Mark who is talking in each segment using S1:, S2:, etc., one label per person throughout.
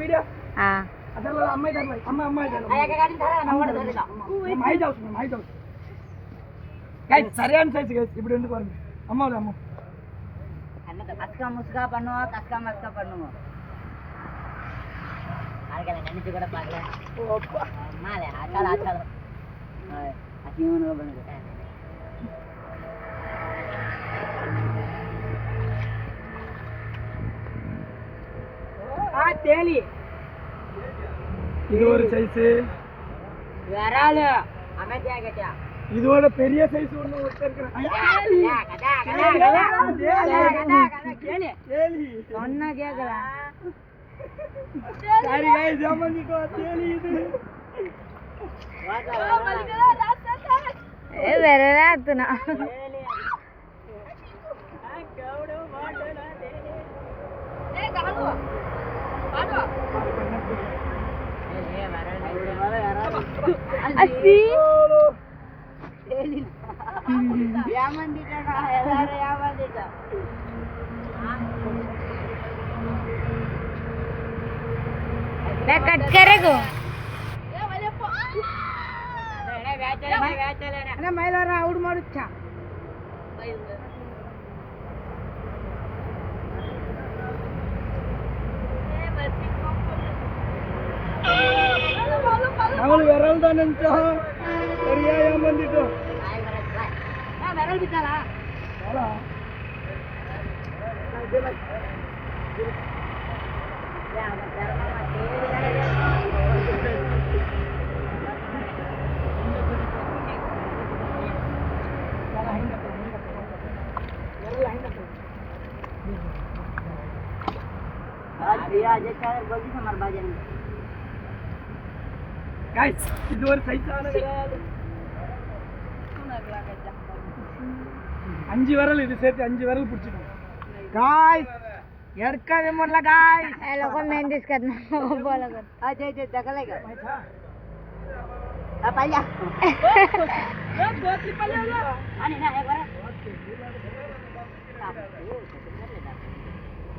S1: Video అమ్మాయి సరే అని సైజు ఇప్పుడు ఎందుకు అమ్మ అమ్మ
S2: கஸ்கா முஸ்கா பண்ணுவோம், கஸ்கா மஸ்கா பண்ணுவோம். அதுக்கெல்லாம் நினைச்சு கூட பார்க்கல. அம்மாலே ஆச்சால ஆச்சால அசிங்கமான பண்ணுது.
S1: தேலி இது ஒரு சைஸ்.
S2: விரால் அமைதியா கேட்டியா?
S1: இதோட பெரிய சைஸ் ஒண்ணு வச்சிருக்கேன்.
S2: சொன்னா கேக்கல.
S1: சரி गाइस ஜாமந்திக்கோ தேலி இது.
S2: ஏ வெரராத்துனா. கவுடோ மாட்டனா தேலி. ஏ காலோ. பாடோ. ஏ வரல. அசி ஏமாந்துட்டா எல்லாரும் ஏமாந்துட்டா. मैं कट करेगो ए वाले पो अरे वेचले अरे मैलारा आउट मारुच्छा
S1: ಅವಳು ಎರಲ್ದಾನಂತ ಸರಿಯಾ ಏಮಂದಿತ್ತು
S2: वेरल बिचारा
S1: ಅಲ್ಲ गाइस இது ஒரு சைஸான விரல். 5 விரல் இது சேர்த்து 5 விரல் பிடிச்சிடும். गाइस எடுக்கவே முடியல गाइस.
S2: ए लोगों मेहंदी करना बोला कर अच्छा अच्छा दगलेगा आ पाया ये बोतली पाया लो आने ना एक बार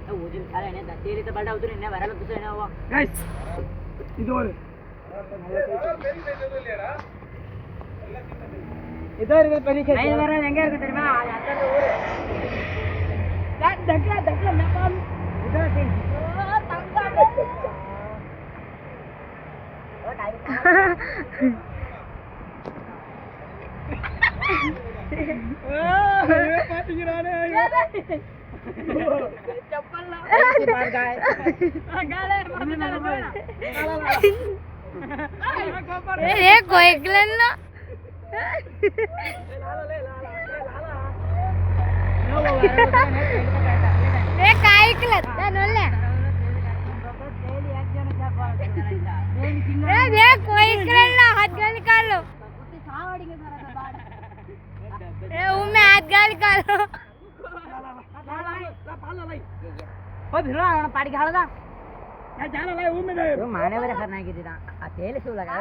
S2: वो दिन खाले ने तेरे तो बड़ा उधर ने वरल कुछ ना हुआ
S1: गाइस இது ஒரு இதோ இருக்கு பெரிய சைஸ்.
S2: ஐ வரல் எங்க இருக்கு தெரியுமா? அந்த ஊரு दगला नकाम इधर से ओ तंगा ओ टाइम
S1: ओ ये पाटिगिराने
S2: चप्पल ला
S1: बार गाय
S2: गाले ए कोई गलन ना ए काय कलत नोले ए दे कोई कलर ना हाथ गाल निकालो ए उमे हाथ गाल निकालो ओ भिड़ा पाड़ी खालदा
S1: या जाना लाई उमे दे
S2: तो माने वरे करना कीदा आ तेल सु लगा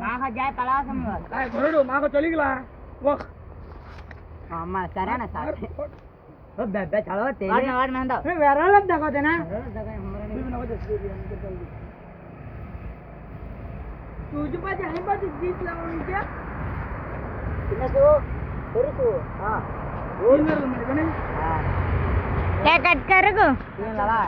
S2: माखा जाय पलासम
S1: काय बरडो माको चलीगला वो
S2: अम्मा सराना साथ ओ बेबे चलो तेरे वाड में दो ए वेरल दको देना तुझे पास आहे बा जीत लावून क्या कितना तो तो हां वो मेरे में हां क्या कट कर गो 3 लगा